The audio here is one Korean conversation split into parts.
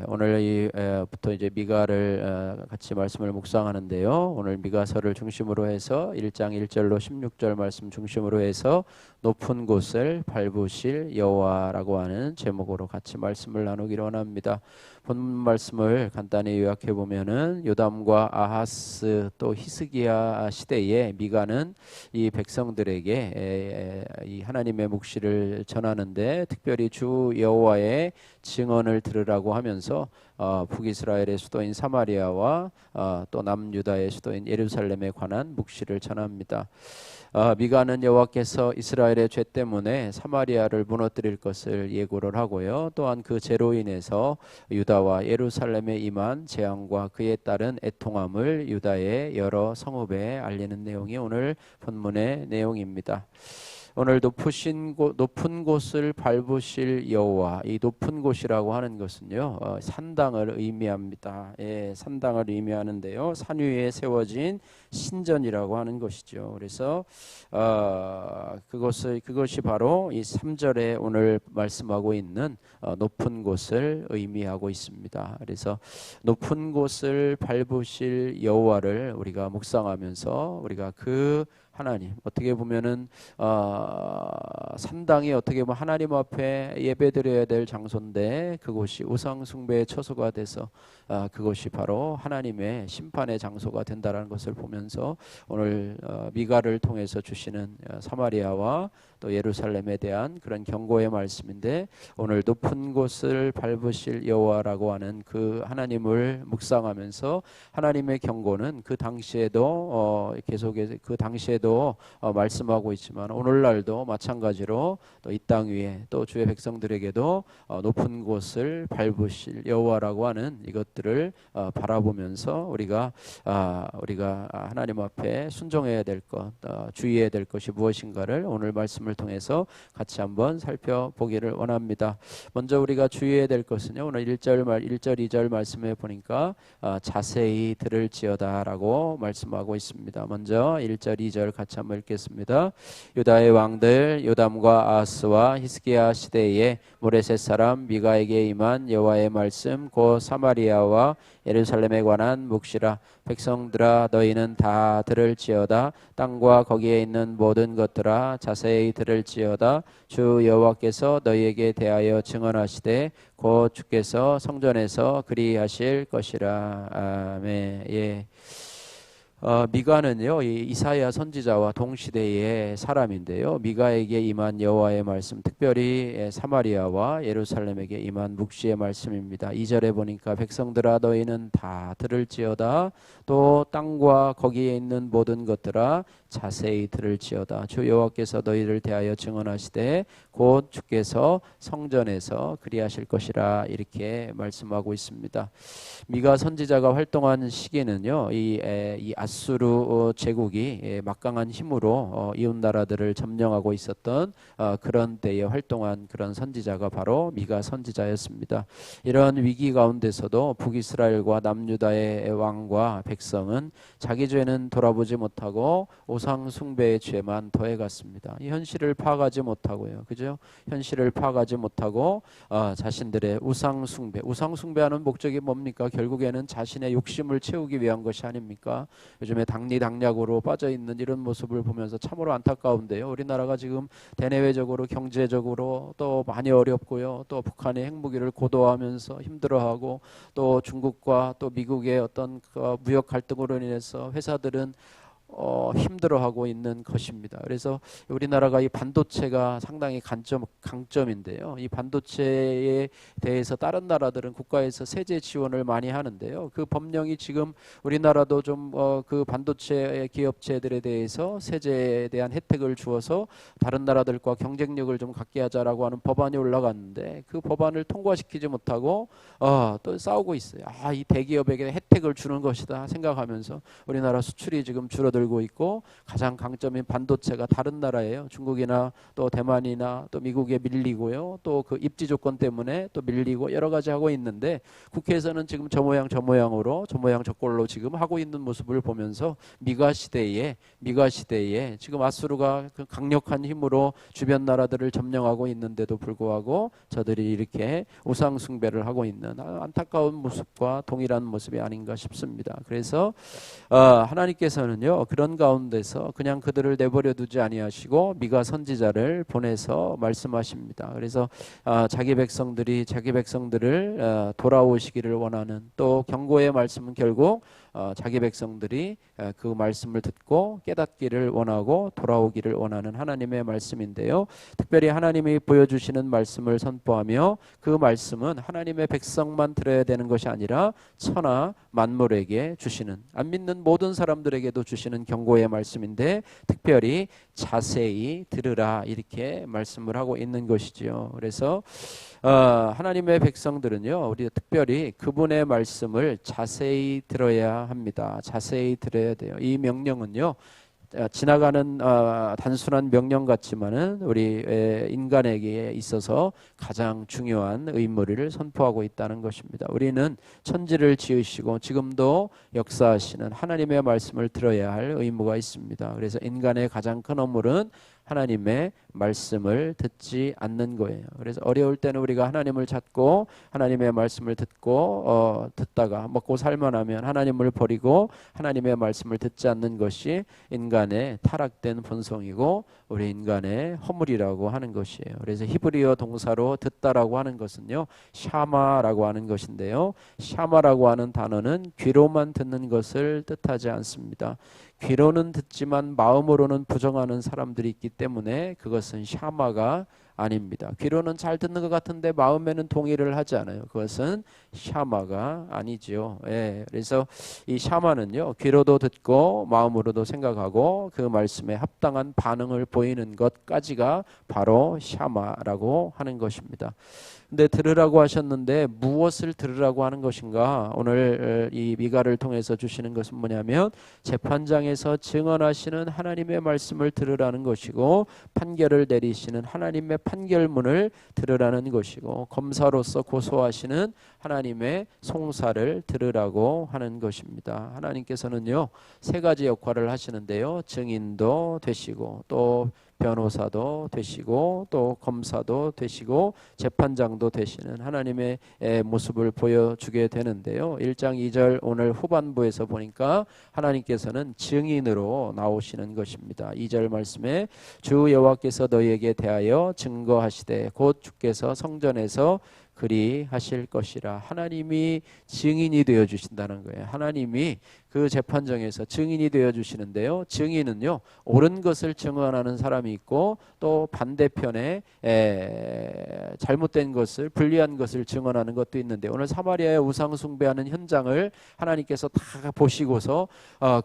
오늘부터 이제 미가를 같이 말씀을 묵상하는데요. 오늘 미가서를 중심으로 해서 1장 1절로 16절 말씀 중심으로 해서 높은 곳을 밟으실 여호와라고 하는 제목으로 같이 말씀을 나누기로 원합니다. 본문 말씀을 간단히 요약해 보면은 요담과 아하스 또 히스기야 시대에 미가는 이 백성들에게 이 하나님의 묵시를 전하는데 특별히 주 여호와의 증언을 들으라고 하면서 북이스라엘의 수도인 사마리아와 또 남유다의 수도인 예루살렘에 관한 묵시를 전합니다. 미가는 여호와께서 이스라엘의 죄 때문에 사마리아를 무너뜨릴 것을 예고를 하고요. 또한 그 죄로 인해서 유다와 예루살렘에 임한 재앙과 그에 따른 애통함을 유다의 여러 성읍에 알리는 내용이 오늘 본문의 내용입니다. 오늘 높은 곳을 밟으실 여호와, 이 높은 곳이라고 하는 것은요 산당을 의미합니다. 산당을 의미하는데요, 산 위에 세워진 신전이라고 하는 것이죠. 그래서 그것이 바로 이 3절에 오늘 말씀하고 있는 높은 곳을 의미하고 있습니다. 그래서 높은 곳을 밟으실 여호와를 우리가 묵상하면서 우리가 그 하나님, 어떻게 보면은 산당이 어떻게 보면 하나님 앞에 예배드려야 될 장소인데 그곳이 우상 숭배의 처소가 돼서 그것이 바로 하나님의 심판의 장소가 된다라는 것을 보면서 오늘 미가를 통해서 주시는 사마리아와 또 예루살렘에 대한 그런 경고의 말씀인데, 오늘 높은 곳을 밟으실 여호와라고 하는 그 하나님을 묵상하면서 하나님의 경고는 그 당시에도 계속해서 그 당시에도 말씀하고 있지만 오늘날도 마찬가지로 또 이 땅 위에 또 주의 백성들에게도 높은 곳을 밟으실 여호와라고 하는 이것들을 바라보면서 우리가 하나님 앞에 순종해야 될 것, 주의해야 될 것이 무엇인가를 오늘 말씀을 통해서 같이 한번 살펴보기를 원합니다. 먼저 우리가 주의해야 될 것은요, 오늘 1절 2절 말씀해 보니까 자세히 들을지어다라고 말씀하고 있습니다. 먼저 1절 2절 같이 한번 읽겠습니다. 유다의 왕들 요담과 아하스와 히스기야 시대에 모레셋 사람 미가에게 임한 여호와의 말씀 곧 사마리아와 예루살렘에 관한 묵시라. 백성들아 너희는 다 들을지어다. 땅과 거기에 있는 모든 것들아 자세히 들을지어다. 주 여호와께서 너희에게 대하여 증언하시되 곧 주께서 성전에서 그리하실 것이라. 아멘. 미가는요 이사야 선지자와 동시대의 사람인데요, 미가에게 임한 여호와의 말씀, 특별히 사마리아와 예루살렘에게 임한 묵시의 말씀입니다. 2절에 보니까 백성들아 너희는 다 들을지어다. 또 땅과 거기에 있는 모든 것들아 자세히 들을지어다. 주 여호와께서 너희를 대하여 증언하시되 곧 주께서 성전에서 그리하실 것이라. 이렇게 말씀하고 있습니다. 미가 선지자가 활동한 시기는요 이 아수르 제국이 막강한 힘으로 이웃 나라들을 점령하고 있었던 그런 때에 활동한 그런 선지자가 바로 미가 선지자였습니다. 이런 위기 가운데서도 북이스라엘과 남유다의 왕과 백성은 자기 죄는 돌아보지 못하고 우상 숭배의 죄만 더해갔습니다. 이 현실을 파악하지 못하고요, 그죠? 현실을 파악하지 못하고 자신들의 우상 숭배하는 목적이 뭡니까? 결국에는 자신의 욕심을 채우기 위한 것이 아닙니까? 요즘에 당리당략으로 빠져있는 이런 모습을 보면서 참으로 안타까운데요, 우리나라가 지금 대내외적으로 경제적으로 또 많이 어렵고요, 또 북한의 핵무기를 고도화하면서 힘들어하고 또 중국과 또 미국의 어떤 그 무역 갈등으로 인해서 회사들은 힘들어하고 있는 것입니다. 그래서 우리나라가 이 반도체가 상당히 강점인데요, 이 반도체에 대해서 다른 나라들은 국가에서 세제 지원을 많이 하는데요, 그 법령이 지금 우리나라도 좀 그 반도체 기업체들에 대해서 세제에 대한 혜택을 주어서 다른 나라들과 경쟁력을 좀 갖게 하자라고 하는 법안이 올라갔는데 그 법안을 통과시키지 못하고 또 싸우고 있어요. 이 대기업에게 혜택을 주는 것이다 생각하면서 우리나라 수출이 지금 줄어들고 뛰어들고 있고 가장 강점인 반도체가 다른 나라예요. 중국이나 또 대만이나 또 미국에 밀리고요. 또 그 입지 조건 때문에 또 밀리고 여러 가지 하고 있는데 국회에서는 지금 저 모양 저 모양으로 저 모양 저 꼴로 지금 하고 있는 모습을 보면서 미가 시대에 지금 아수르가 그 강력한 힘으로 주변 나라들을 점령하고 있는데도 불구하고 저들이 이렇게 우상 숭배를 하고 있는 안타까운 모습과 동일한 모습이 아닌가 싶습니다. 그래서 하나님께서는요 그런 가운데서 그냥 그들을 내버려 두지 아니하시고 미가 선지자를 보내서 말씀하십니다. 그래서 자기 백성들을 돌아오시기를 원하는, 또 경고의 말씀은 결국 자기 백성들이 그 말씀을 듣고 깨닫기를 원하고 돌아오기를 원하는 하나님의 말씀인데요. 특별히 하나님이 보여주시는 말씀을 선포하며 그 말씀은 하나님의 백성만 들어야 되는 것이 아니라 천하 만물에게 주시는, 안 믿는 모든 사람들에게도 주시는 경고의 말씀인데 특별히 자세히 들으라 이렇게 말씀을 하고 있는 것이지요. 그래서 하나님의 백성들은요 우리 특별히 그분의 말씀을 자세히 들어야 합니다. 자세히 들어야 돼요. 이 명령은요 지나가는 단순한 명령 같지만은 우리 인간에게 있어서 가장 중요한 의무를 선포하고 있다는 것입니다. 우리는 천지를 지으시고 지금도 역사하시는 하나님의 말씀을 들어야 할 의무가 있습니다. 그래서 인간의 가장 큰 업무는 하나님의 말씀을 듣지 않는 거예요. 그래서 어려울 때는 우리가 하나님을 찾고 하나님의 말씀을 듣고 듣다가 먹고 살만하면 하나님을 버리고 하나님의 말씀을 듣지 않는 것이 인간의 타락된 본성이고 우리 인간의 허물이라고 하는 것이에요. 그래서 히브리어 동사로 듣다라고 하는 것은요 샤마라고 하는 것인데요, 샤마라고 하는 단어는 귀로만 듣는 것을 뜻하지 않습니다. 귀로는 듣지만 마음으로는 부정하는 사람들이 있기 때문에 그것은 샤마가 아닙니다. 귀로는 잘 듣는 것 같은데 마음에는 동의를 하지 않아요. 그것은 샤마가 아니죠. 그래서 이 샤마는요 귀로도 듣고 마음으로도 생각하고 그 말씀에 합당한 반응을 보이는 것까지가 바로 샤마라고 하는 것입니다. 근데 들으라고 하셨는데 무엇을 들으라고 하는 것인가? 오늘 이 미가를 통해서 주시는 것은 뭐냐면 재판장에서 증언하시는 하나님의 말씀을 들으라는 것이고 판결을 내리시는 하나님의 판결문을 들으라는 것이고 검사로서 고소하시는 하나님의 송사를 들으라고 하는 것입니다. 하나님께서는요 세 가지 역할을 하시는데요, 증인도 되시고 또 변호사도 되시고 또 검사도 되시고 재판장도 되시는 하나님의 모습을 보여주게 되는데요. 1장 2절 오늘 후반부에서 보니까 하나님께서는 증인으로 나오시는 것입니다. 2절 말씀에 주 여호와께서 너희에게 대하여 증거하시되 곧 주께서 성전에서 그리 하실 것이라. 하나님이 증인이 되어 주신다는 거예요. 하나님이 그 재판정에서 증인이 되어 주시는데요, 증인은요 옳은 것을 증언하는 사람이 있고 또 반대편에 잘못된 것을, 불리한 것을 증언하는 것도 있는데 오늘 사마리아의 우상 숭배하는 현장을 하나님께서 다 보시고서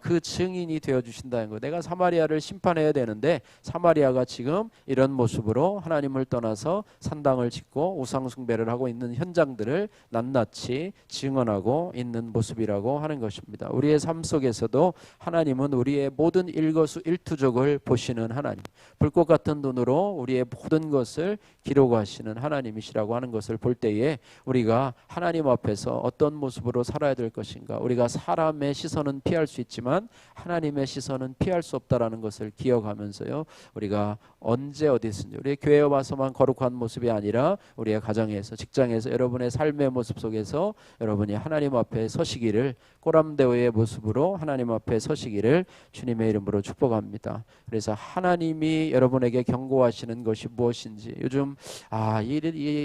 그 증인이 되어 주신다는 거예요. 내가 사마리아를 심판해야 되는데 사마리아가 지금 이런 모습으로 하나님을 떠나서 산당을 짓고 우상 숭배를 하고 있는 현장들을 낱낱이 증언하고 있는 모습이라고 하는 것입니다. 우리의 삶 속에서도 하나님은 우리의 모든 일거수일투족을 보시는 하나님, 불꽃 같은 눈으로 우리의 모든 것을 기록하시는 하나님이시라고 하는 것을 볼 때에 우리가 하나님 앞에서 어떤 모습으로 살아야 될 것인가, 우리가 사람의 시선은 피할 수 있지만 하나님의 시선은 피할 수 없다라는 것을 기억하면서요 우리가 언제 어디든지 우리의 교회에 와서만 거룩한 모습이 아니라 우리의 가정에서, 직장에서, 여러분의 삶의 모습 속에서 여러분이 하나님 앞에 서시기를, 꼬람대오의 모습으로 하나님 앞에 서시기를 주님의 이름으로 축복합니다. 그래서 하나님이 여러분에게 경고하시는 것이 무엇인지, 요즘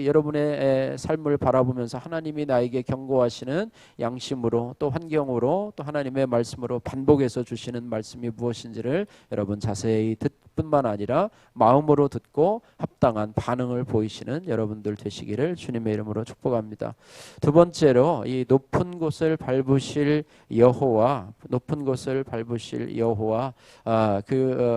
여러분의 삶을 바라보면서 하나님이 나에게 경고하시는 양심으로 또 환경으로 또 하나님의 말씀으로 반복해서 주시는 말씀이 무엇인지를 여러분 자세히 뿐만 아니라 마음으로 듣고 합당한 반응을 보이시는 여러분들 되시기를 주님의 이름으로 축복합니다. 두 번째로 이 높은 곳을 밟으실 여호와, 높은 곳을 밟으실 여호와,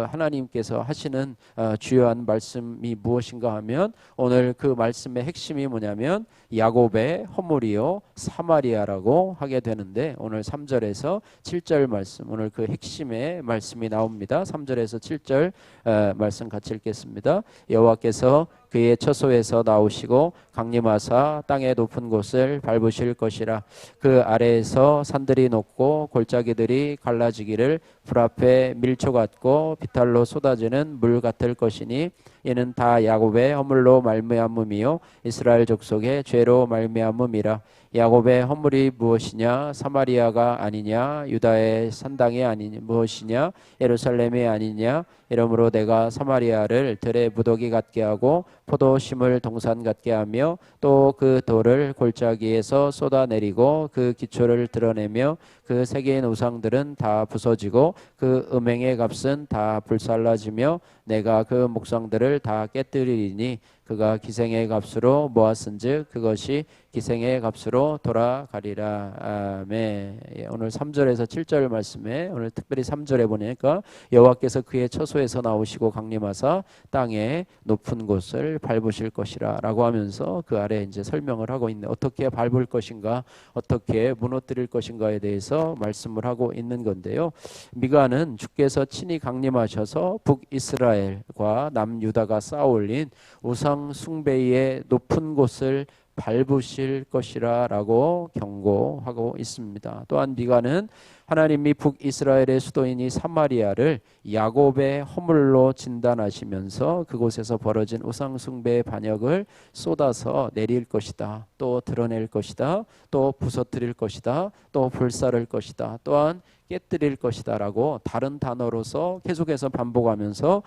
하나님께서 하시는 주요한 말씀이 무엇인가 하면 오늘 그 말씀의 핵심이 뭐냐면 야곱의 허물이요 사마리아라고 하게 되는데, 오늘 3절에서 7절 말씀, 오늘 그 핵심의 말씀이 나옵니다. 3절에서 7절 말씀 같이 읽겠습니다. 여호와께서 그의 처소에서 나오시고 강림하사 땅의 높은 곳을 밟으실 것이라. 그 아래에서 산들이 높고 골짜기들이 갈라지기를 불 앞에 밀초 같고 비탈로 쏟아지는 물 같을 것이니 이는 다 야곱의 허물로 말미암음이요 이스라엘 족속의 죄로 말미암음이라. 야곱의 허물이 무엇이냐? 사마리아가 아니냐? 유다의 산당이 아니냐? 무엇이냐? 예루살렘이 아니냐? 이러므로 내가 사마리아를 들의 무더기 같게 하고 포도심을 동산 같게 하며 또 그 돌을 골짜기에서 쏟아내리고 그 기초를 드러내며 그 세계인 우상들은 다 부서지고 그 음행의 값은 다 불살라지며 내가 그 목상들을 다 깨뜨리리니 그가 기생의 값으로 모았은즉 그것이 기생의 값으로 돌아가리라. 아멘. 오늘 3절에서 7절 말씀에 오늘 특별히 3절에 보니까 여호와께서 그의 처소에서 나오시고 강림하사 땅의 높은 곳을 밟으실 것이라 라고 하면서 그 아래 이제 설명을 하고 있네. 어떻게 밟을 것인가, 어떻게 무너뜨릴 것인가에 대해서 말씀을 하고 있는 건데요. 미가는 주께서 친히 강림하셔서 북이스라엘과 남유다가 쌓아올린 우상 숭배의 높은 곳을 밟으실 것이라 라고 경고하고 있습니다. 또한 미가는 하나님이 북이스라엘의 수도인 이 사마리아를 야곱의 허물로 진단하시면서 그곳에서 벌어진 우상 숭배의 반역을 쏟아서 내릴 것이다, 또 드러낼 것이다, 또 부서뜨릴 것이다, 또 불사를 것이다, 또한 깨뜨릴 것이다 라고 다른 단어로서 계속해서 반복하면서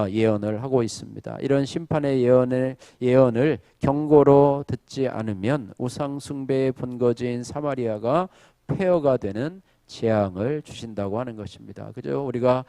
예언을 하고 있습니다. 이런 심판의 예언을 경고로 듣지 않으면 우상 숭배의 본거지인 사마리아가 폐허가 되는 재앙을 주신다고 하는 것입니다. 그죠? 우리가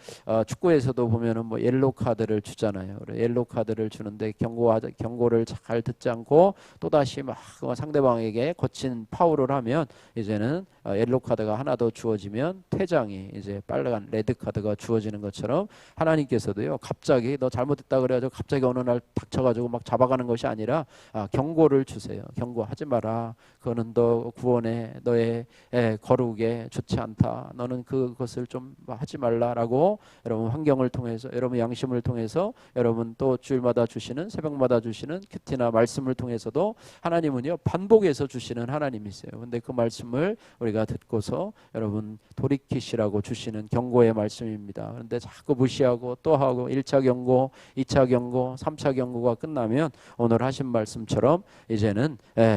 축구에서도 보면은 뭐 옐로 카드를 주잖아요. 옐로 카드를 주는데 경고를 잘 듣지 않고 또 다시 막 상대방에게 거친 파울을 하면 이제는 옐로 카드가 하나 더 주어지면 퇴장이 이제 빨간 레드 카드가 주어지는 것처럼 하나님께서도요 갑자기 너 잘못했다 그래가지고 갑자기 어느 날 닥쳐가지고 막 잡아가는 것이 아니라 경고를 주세요. 경고하지 마라. 그거는 너 구원에 너의 거룩에 좋지 않다. 너는 그것을 좀 하지 말라라고 여러분 환경을 통해서 여러분 양심을 통해서 여러분 또 주일마다 주시는 새벽마다 주시는 큐티나 말씀을 통해서도 하나님은요 반복해서 주시는 하나님이세요. 근데 그 말씀을 우리가 듣고서 여러분 돌이키시라고 주시는 경고의 말씀입니다. 그런데 자꾸 무시하고 또 하고 1차 경고, 2차 경고, 3차 경고가 끝나면 오늘 하신 말씀처럼 이제는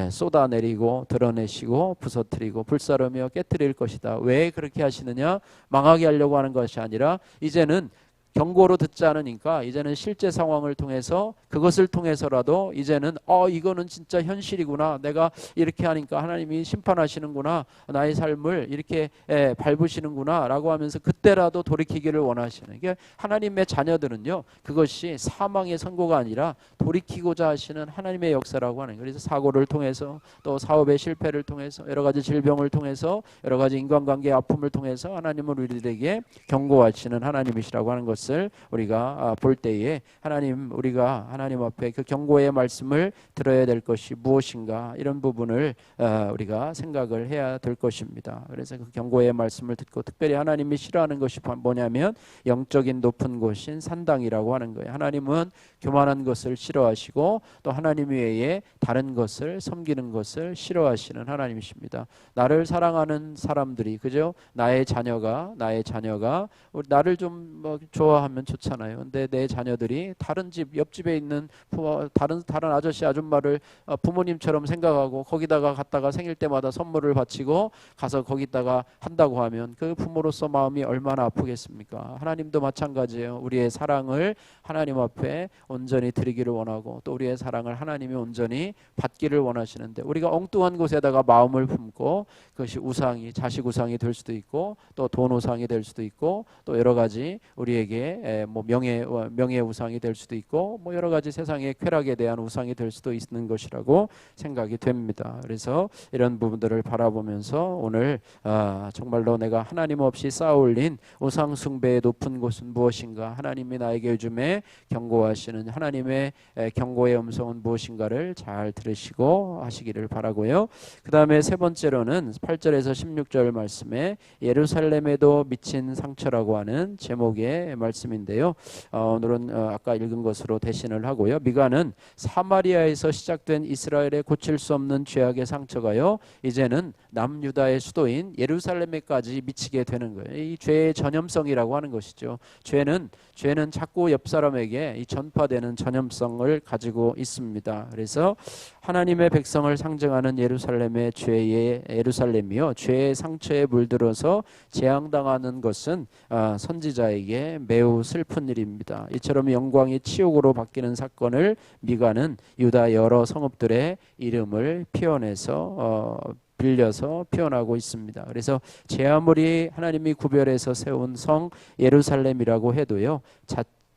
쏟아내리고 드러내시고 부서뜨리고 불사르며 깨뜨릴 것이다. 왜 그렇게 하시느냐? 망하게 하려고 하는 것이 아니라 이제는 경고로 듣지 않으니까 이제는 실제 상황을 통해서 그것을 통해서라도 이제는 이거는 진짜 현실이구나. 내가 이렇게 하니까 하나님이 심판하시는구나. 나의 삶을 이렇게 밟으시는구나 라고 하면서 그때라도 돌이키기를 원하시는 게 하나님의 자녀들은요. 그것이 사망의 선고가 아니라 돌이키고자 하시는 하나님의 역사라고 하는 거예요. 그래서 사고를 통해서 또 사업의 실패를 통해서 여러 가지 질병을 통해서 여러 가지 인간관계의 아픔을 통해서 하나님은 우리들에게 경고하시는 하나님이시라고 하는 것을 우리가 볼 때에 우리가 하나님 앞에 그 경고의 말씀을 들어야 될 것이 무엇인가 이런 부분을 우리가 생각을 해야 될 것입니다. 그래서 그 경고의 말씀을 듣고 특별히 하나님이 싫어하는 것이 뭐냐면 영적인 높은 곳인 산당이라고 하는 거예요. 하나님은 교만한 것을 싫어하시고 또 하나님 외에 다른 것을 섬기는 것을 싫어하시는 하나님이십니다. 나를 사랑하는 사람들이 그죠? 나의 자녀가 나를 좀 좋아하면 좋잖아요. 근데 내 자녀들이 다른 집 옆집에 있는 다른 아저씨 아줌마를 부모님처럼 생각하고 거기다가 갔다가 생일 때마다 선물을 바치고 가서 거기다가 한다고 하면 그 부모로서 마음이 얼마나 아프겠습니까? 하나님도 마찬가지예요. 우리의 사랑을 하나님 앞에 온전히 드리기를 원하고 또 우리의 사랑을 하나님이 온전히 받기를 원하시는데 우리가 엉뚱한 곳에다가 마음을 품고 그것이 자식 우상이 될 수도 있고 또 돈 우상이 될 수도 있고 또 여러 가지 우리에게 우상에게 뭐 명예 우상이 될 수도 있고 뭐 여러 가지 세상의 쾌락에 대한 우상이 될 수도 있는 것이라고 생각이 됩니다. 그래서 이런 부분들을 바라보면서 오늘 정말로 내가 하나님 없이 쌓아올린 우상 숭배의 높은 곳은 무엇인가, 하나님이 나에게 요즘에 경고하시는 하나님의 경고의 음성은 무엇인가를 잘 들으시고 하시기를 바라고요. 그 다음에 세 번째로는 8절에서 16절 말씀에 예루살렘에도 미친 상처라고 하는 제목의 말씀인데요. 오늘은 아까 읽은 것으로 대신을 하고요. 미가는 사마리아에서 시작된 이스라엘의 고칠 수 없는 죄악의 상처가요, 이제는 남유다의 수도인 예루살렘에까지 미치게 되는 거예요. 이 죄의 전염성이라고 하는 것이죠. 죄는 자꾸 옆 사람에게 이 전파되는 전염성을 가지고 있습니다. 그래서 하나님의 백성을 상징하는 예루살렘의 예루살렘이요, 죄의 상처에 물들어서 재앙당하는 것은 선지자에게 매우 슬픈 일입니다. 이처럼 영광이 치욕으로 바뀌는 사건을 미가는 유다 여러 성읍들의 이름을 빌려서 표현하고 있습니다. 그래서 제 아무리 하나님이 구별해서 세운 성 예루살렘이라고 해도요,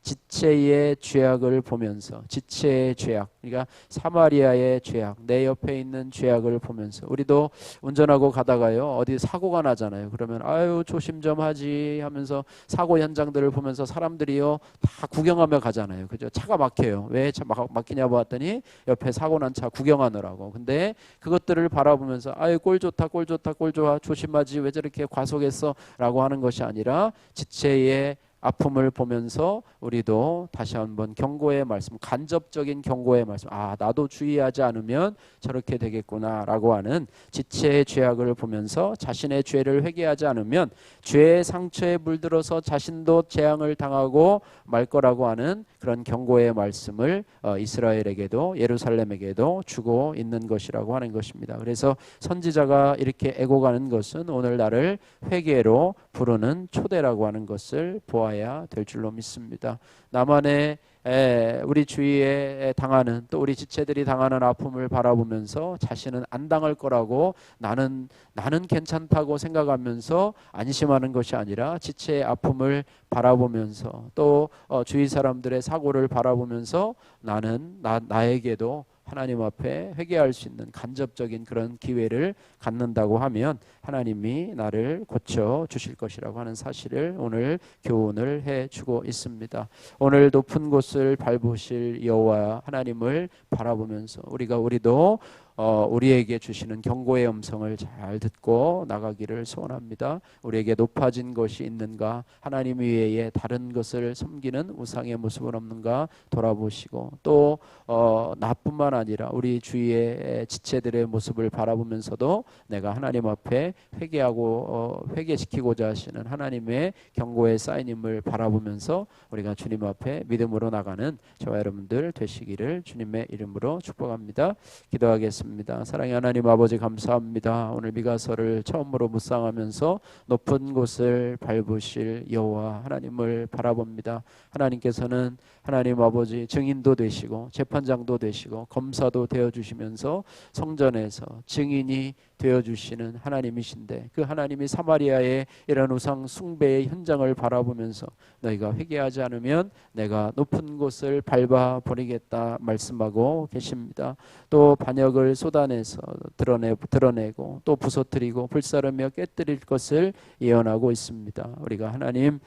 지체의 죄악을 보면서, 지체의 죄악, 그러니까 사마리아의 죄악, 내 옆에 있는 죄악을 보면서, 우리도 운전하고 가다가요 어디 사고가 나잖아요. 그러면 아유 조심 좀 하지 하면서 사고 현장들을 보면서 사람들이요 다 구경하며 가잖아요. 그죠? 차가 막혀요. 왜 차 막히냐 봤더니 옆에 사고 난 차 구경하느라고. 근데 그것들을 바라보면서 아유 꼴 좋다 꼴 좋다 꼴 좋아 조심하지 왜 저렇게 과속했어 라고 하는 것이 아니라, 지체의 아픔을 보면서 우리도 다시 한번 경고의 말씀, 간접적인 경고의 말씀, 나도 주의하지 않으면 저렇게 되겠구나 라고 하는 지체의 죄악을 보면서 자신의 죄를 회개하지 않으면 죄의 상처에 물들어서 자신도 재앙을 당하고 말 거라고 하는 그런 경고의 말씀을 이스라엘에게도 예루살렘에게도 주고 있는 것이라고 하는 것입니다. 그래서 선지자가 이렇게 애고가는 것은 오늘 나를 회개로 부르는 초대라고 하는 것을 보아야 될 줄로 믿습니다. 나만의 우리 주위에 당하는, 또 우리 지체들이 당하는 아픔을 바라보면서 자신은 안 당할 거라고 나는 괜찮다고 생각하면서 안심하는 것이 아니라, 지체의 아픔을 바라보면서 또 주위 사람들의 사고를 바라보면서 나에게도 하나님 앞에 회개할 수 있는 간접적인 그런 기회를 갖는다고 하면 하나님이 나를 고쳐 주실 것이라고 하는 사실을 오늘 교훈을 해주고 있습니다. 오늘 높은 곳을 밟으실 여호와 하나님을 바라보면서 우리도 우리에게 주시는 경고의 음성을 잘 듣고 나가기를 소원합니다. 우리에게 높아진 것이 있는가, 하나님 외에 다른 것을 섬기는 우상의 모습은 없는가 돌아보시고, 또 나뿐만 아니라 우리 주위의 지체들의 모습을 바라보면서도 내가 하나님 앞에 회개시키고자 하시는 하나님의 경고의 사인임을 바라보면서 우리가 주님 앞에 믿음으로 나가는 저와 여러분들 되시기를 주님의 이름으로 축복합니다. 기도하겠습니다. 사랑의 하나님 아버지, 감사합니다. 오늘 미가서를 처음으로 묵상하면서 높은 곳을 밟으실 여호와 하나님을 바라봅니다. 하나님께서는 하나님 아버지 증인도 되시고 재판장도 되시고 검사도 되어주시면서 성전에서 증인이 되어주시는 하나님이신데, 그 하나님이 사마리아의 이런 우상 숭배의 현장을 바라보면서 너희가 회개하지 않으면 내가 높은 곳을 밟아 버리겠다 말씀하고 계십니다. 또 반역을 쏟아내서 드러내고 또 부서뜨리고 불사르며 깨뜨릴 것을 예언하고 있습니다. 우리가 하나님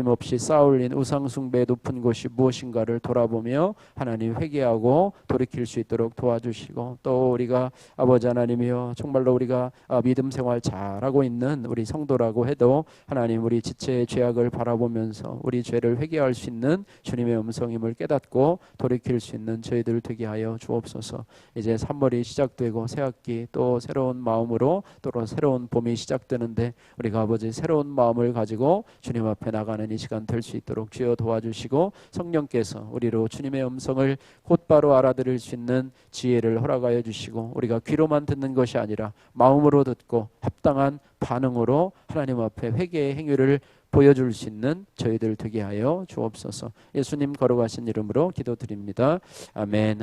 없이 쌓아올린 우상 숭배의 높은 곳이 무엇인가를 돌아보며 하나님 회개하고 돌이킬 수 있도록 도와주시고, 또 우리가 아버지 하나님이여 정말로 우리가 믿음 생활 잘하고 있는 우리 성도라고 해도 하나님 우리 지체의 죄악을 바라보면서 우리 죄를 회개할 수 있는 주님의 음성임을 깨닫고 돌이킬 수 있는 저희들 되게 하여 주옵소서. 이제 3월이 시작되고 새학기 또 새로운 마음으로 또 새로운 봄이 시작되는데, 우리가 아버지 새로운 마음을 가지고 주님 앞에 나가는 이 시간 될 수 있도록 주여 도와주시고, 성령께서 우리로 주님의 음성을 곧바로 알아들을 수 있는 지혜를 허락하여 주시고, 우리가 귀로만 듣는 것이 아니라 마음으로 듣고 합당한 반응으로 하나님 앞에 회개의 행위를 보여줄 수 있는 저희들 되게 하여 주옵소서. 예수님 거룩하신 이름으로 기도드립니다. 아멘.